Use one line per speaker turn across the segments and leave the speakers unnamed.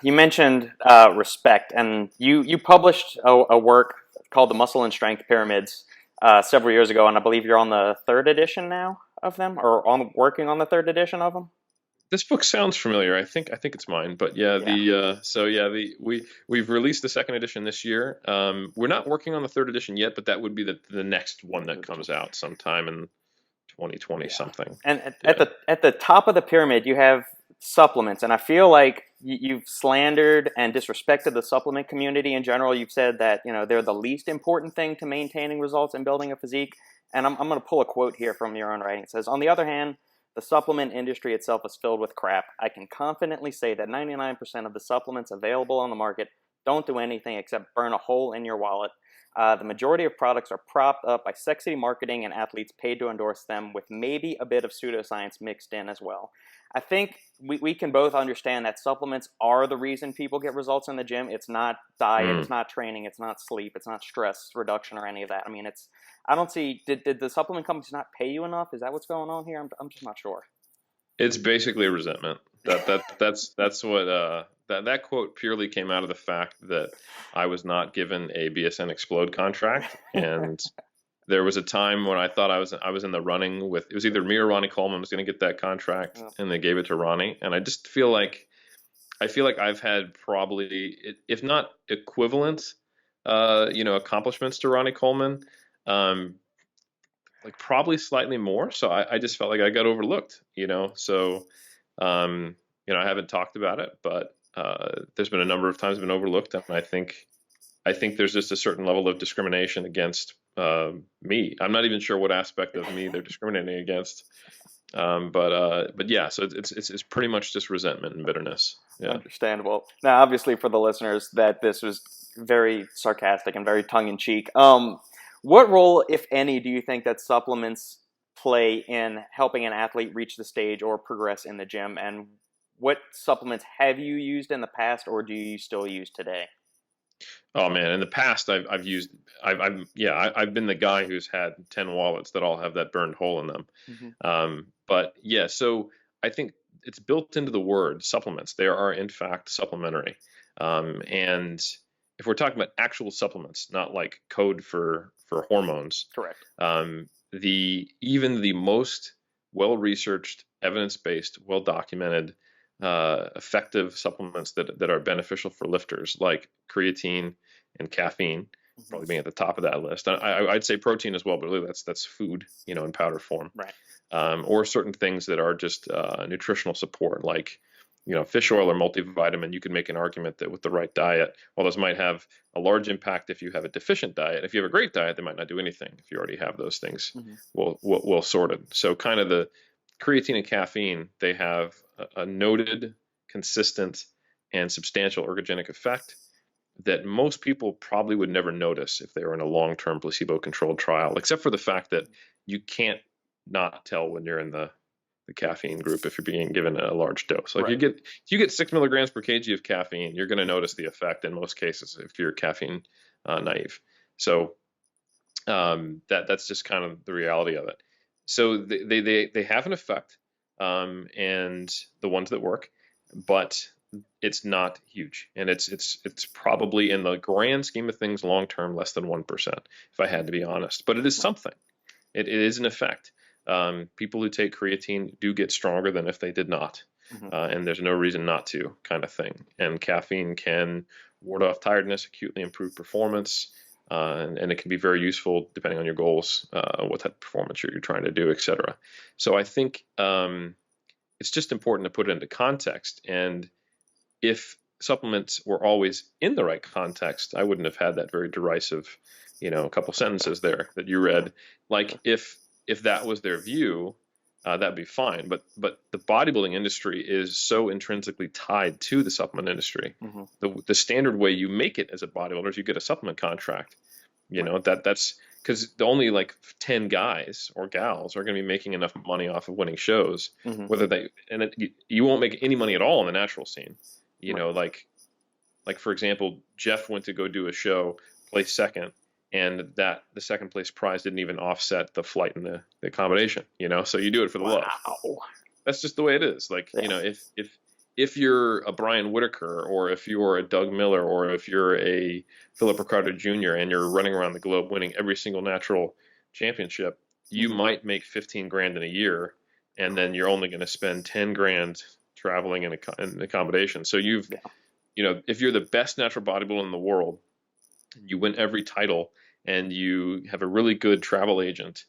You mentioned respect, and you published a work called The Muscle and Strength Pyramids several years ago, and I believe you're on the third edition now of them, or working on the third edition of them.
This book sounds familiar. I think it's mine, but yeah,
Yeah,
we've released the second edition this year. We're not working on the third edition yet, but that would be the next one that comes out sometime in 2020
yeah.
something.
And
Yeah.
at the top of the pyramid, you have supplements, and I feel like you've slandered and disrespected the supplement community in general. You've said that they're the least important thing to maintaining results and building a physique. And I'm going to pull a quote here from your own writing. It says, "On the other hand, the supplement industry itself is filled with crap. I can confidently say that 99% of the supplements available on the market don't do anything except burn a hole in your wallet. The majority of products are propped up by sexy marketing and athletes paid to endorse them, with maybe a bit of pseudoscience mixed in as well." I think we can both understand that supplements are the reason people get results in the gym. It's not diet,
Mm.
it's not training, it's not sleep, it's not stress reduction or any of that. I mean, I don't see, did the supplement companies not pay you enough? Is that what's going on here? I'm just not sure.
It's basically resentment. That's what that quote purely came out of the fact that I was not given a BSN Explode contract, and there was a time when I thought I was in the running with, it was either me or Ronnie Coleman was going to get that contract,
Yeah.
and they gave it to Ronnie, and I just feel like I've had probably, if not equivalent, accomplishments to Ronnie Coleman, um, like probably slightly more. So I just felt like I got overlooked, So, I haven't talked about it, but there's been a number of times I've been overlooked, and I think there's just a certain level of discrimination against me. I'm not even sure what aspect of me they're discriminating against. But yeah, so it's pretty much just resentment and bitterness. Yeah.
Understandable. Now, obviously, for the listeners, that this was very sarcastic and very tongue in cheek. What role, if any, do you think that supplements play in helping an athlete reach the stage or progress in the gym? And what supplements have you used in the past, or do you still use today?
Oh man, in the past I've used I've been the guy who's had 10 wallets that all have that burned hole in them.
Hmm.
But yeah, so I think it's built into the word supplements. They are in fact supplementary. And if we're talking about actual supplements, not like code for hormones,
Correct.
the even the most well-researched, evidence-based, well-documented, effective supplements that are beneficial for lifters, like creatine and caffeine,
Hmm.
probably being at the top of that list. I'd say protein as well, but really that's food, in powder form,
Right.
or certain things that are just nutritional support, like fish oil or multivitamin. You can make an argument that with the right diet, while those might have a large impact if you have a deficient diet, if you have a great diet, they might not do anything if you already have those things
Hmm.
well sorted. So kind of the creatine and caffeine, they have a noted, consistent, and substantial ergogenic effect that most people probably would never notice if they were in a long-term placebo-controlled trial, except for the fact that you can't not tell when you're in the caffeine group if you're being given a large dose. Like
Right.
if you get 6 milligrams per kg of caffeine, you're going to notice the effect in most cases if you're caffeine naive. So that's just kind of the reality of it. So they have an effect, and the ones that work, but it's not huge, and it's probably in the grand scheme of things long term less than 1%, if I had to be honest. But it is something. It is an effect. People who take creatine do get stronger than if they did not,
Hmm.
and there's no reason not to, kind of thing. And caffeine can ward off tiredness, acutely improve performance, and it can be very useful depending on your goals, what type of performance you're trying to do, etc. So I think it's just important to put it into context. And if supplements were always in the right context, I wouldn't have had that very derisive, couple sentences there that you read. Like if that was their view, that'd be fine. But the bodybuilding industry is so intrinsically tied to the supplement industry.
Hmm.
The standard way you make it as a bodybuilder is you get a supplement contract.
Right.
That's because the only like 10 guys or gals are going to be making enough money off of winning shows,
Hmm.
whether they and you won't make any money at all in the natural scene.
Right.
Like for example, Jeff went to go do a show, placed second, and that the second place prize didn't even offset the flight and the accommodation. So you do it for the love.
Wow.
That's just the way it is. Like,
Yeah.
if if you're a Brian Whitaker, or if you're a Doug Miller, or if you're a Philip Ricardo Jr. and you're running around the globe winning every single natural championship, you
Mhm.
might make 15 grand in a year, and then you're only going to spend 10 grand traveling and accommodation. So
Yeah.
if you're the best natural bodybuilder in the world, you win every title, and you have a really good travel agent,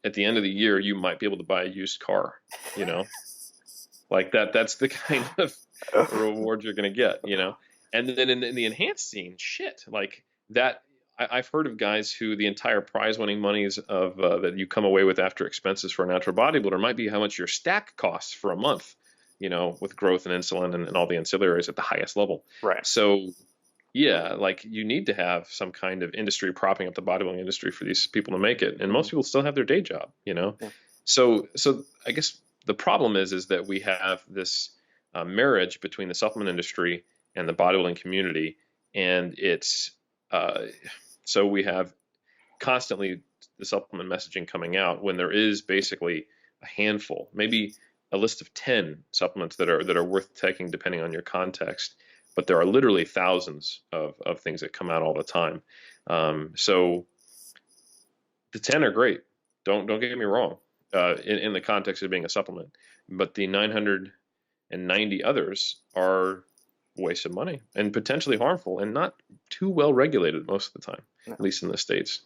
at the end of the year, you might be able to buy a used car, you know, like that's the kind of reward you're going to get. And then in the enhanced scene, shit, like that. I've heard of guys who the entire prize winning monies of that you come away with after expenses for a natural bodybuilder might be how much your stack costs for a month, with growth and insulin and all the ancillaries at the highest level.
Right.
So yeah, like you need to have some kind of industry propping up the bodybuilding industry for these people to make it, and most
Mhm.
people still have their day job.
Yeah.
So I guess the problem is that we have this marriage between the supplement industry and the bodybuilding community, and it's uh, so we have constantly the supplement messaging coming out when there is basically a handful, maybe a list of 10 supplements that are worth taking depending on your context. But there are literally thousands of things that come out all the time. So the 10 are great. Don't get me wrong, in the context of being a supplement. But the 990 others are waste of money and potentially harmful and not too well regulated most of the time, at least in the States.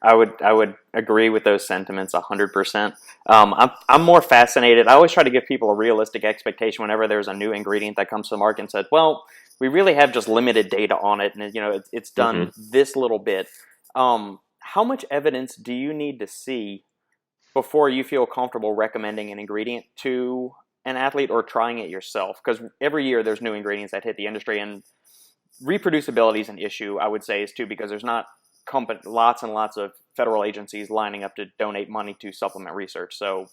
I would agree with those sentiments 100%. I'm more fascinated. I always try to give people a realistic expectation whenever there's a new ingredient that comes to the market and said, well, we really have just limited data on it, and it's done
Hmm.
this little bit. How much evidence do you need to see before you feel comfortable recommending an ingredient to an athlete or trying it yourself? Because every year there's new ingredients that hit the industry, and reproducibility is an issue, I would say, is too, because there's not lots and lots of federal agencies lining up to donate money to supplement research. So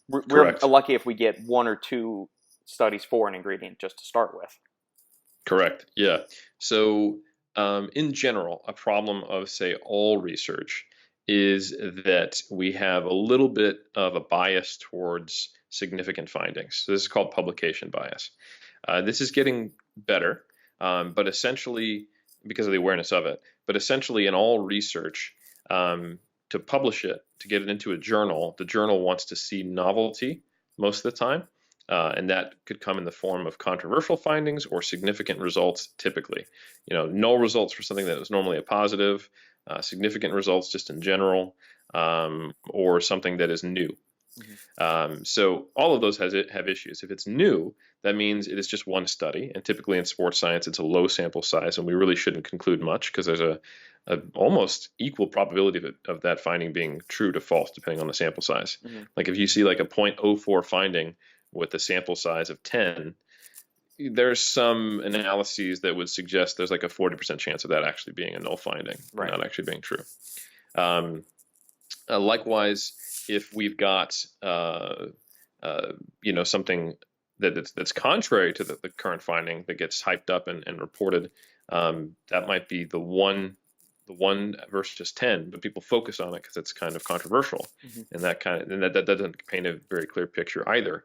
we're
Correct.
lucky if we get one or two studies for an ingredient just to start with.
Correct. Yeah. So, in general, a problem of, say, all research is that we have a little bit of a bias towards significant findings. So this is called publication bias. This is getting better, but essentially, because of the awareness of it, but essentially, in all research, to publish it, to get it into a journal, the journal wants to see novelty most of the time. And that could come in the form of controversial findings or significant results, typically. Null results for something that was normally a positive, significant results just in general, or something that is new.
Mm-hmm.
So all of those have issues. If it's new, that means it is just one study, and typically in sports science, it's a low sample size, and we really shouldn't conclude much because there's a almost equal probability of that finding being true to false, depending on the sample size.
Mm-hmm.
Like if you see like a 0.04 finding with a sample size of 10, there's some analyses that would suggest there's like a 40% chance of that actually being a null finding,
Right.
not actually being true. Likewise, if we've got something that's contrary to the current finding that gets hyped up and reported, that might be the one versus 10, but people focus on it because it's kind of controversial,
Mm-hmm.
and that doesn't paint a very clear picture either.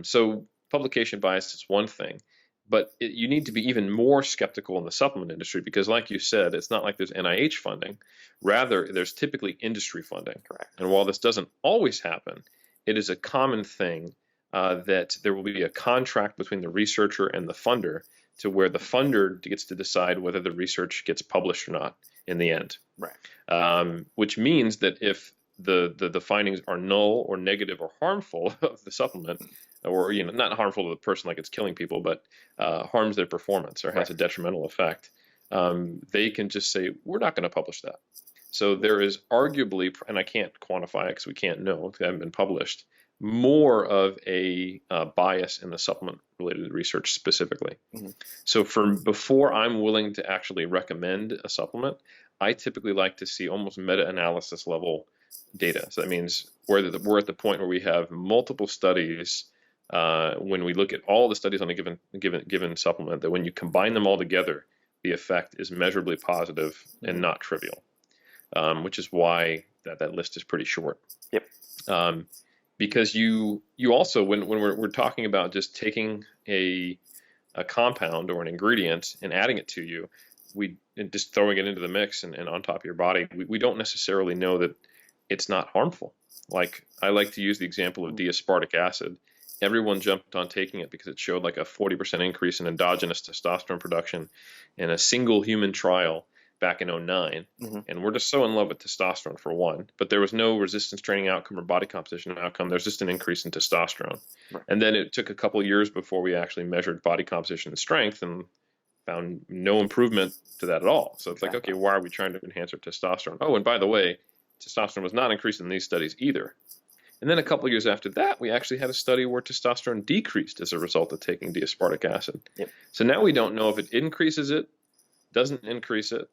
So publication bias is one thing, but you need to be even more skeptical in the supplement industry because, like you said, it's not like there's NIH funding. Rather, there's typically industry funding.
Correct.
And while this doesn't always happen, it is a common thing that there will be a contract between the researcher and the funder to where the funder gets to decide whether the research gets published or not in the end.
Right.
Which means that if the findings are null or negative or harmful of the supplement, or not harmful to the person like it's killing people, but harms their performance or has
Right.
a detrimental effect, they can just say we're not going to publish that. So there is arguably, and I can't quantify it because we can't know, because they haven't been published, more of a bias in the supplement related research specifically.
Mm-hmm.
So before I'm willing to actually recommend a supplement, I typically like to see almost meta-analysis level data. So that means we're at the point where we have multiple studies. When we look at all the studies on a given supplement, that when you combine them all together, the effect is measurably positive and not trivial. Which is why that list is pretty short.
Yep.
Um, because you also when we're talking about just taking a compound or an ingredient and adding it to you, and just throwing it into the mix and on top of your body, we don't necessarily know that it's not harmful. Like I like to use the example of D-aspartic acid. Everyone jumped on taking it because it showed like a 40% increase in endogenous testosterone production in a single human trial back in '09.
Hmm.
And we're just so in love with testosterone for one, but there was no resistance training outcome or body composition outcome. There's just an increase in testosterone.
Right.
And then it took a couple years before we actually measured body composition and strength and found no improvement to that at all. So it's like, okay,
Exactly.
why are we trying to enhance our testosterone? Oh, and by the way, testosterone was not increased in these studies either. And then a couple years after that, we actually had a study where testosterone decreased as a result of taking D-aspartic acid.
Yep.
So now we don't know if it increases it, doesn't increase it,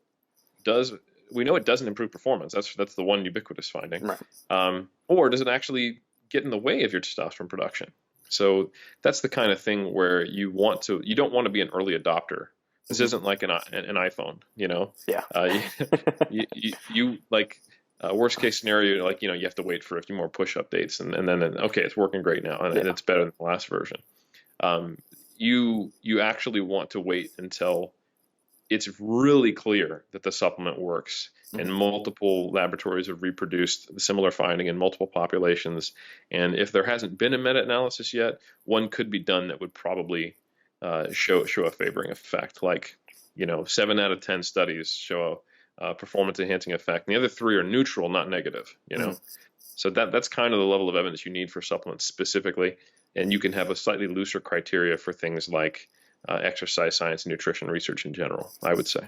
does we know it doesn't improve performance. That's the one ubiquitous finding.
Right.
Or does it actually get in the way of your testosterone production? So that's the kind of thing where you don't want to be an early adopter. This isn't like an iPhone, you know.
Yeah.
You like worst case scenario, like you have to wait for a few more push updates, and then okay, it's working great now, and
Yeah.
it's better than the last version. You actually want to wait until it's really clear that the supplement works, and multiple laboratories have reproduced the similar finding in multiple populations. And if there hasn't been a meta-analysis yet, one could be done that would probably show a favoring effect. Like, 7 out of 10 studies show a performance enhancing effect, and the other 3 are neutral, not negative. So that's kind of the level of evidence you need for supplements specifically, and you can have a slightly looser criteria for things like exercise science and nutrition research in general, I would say.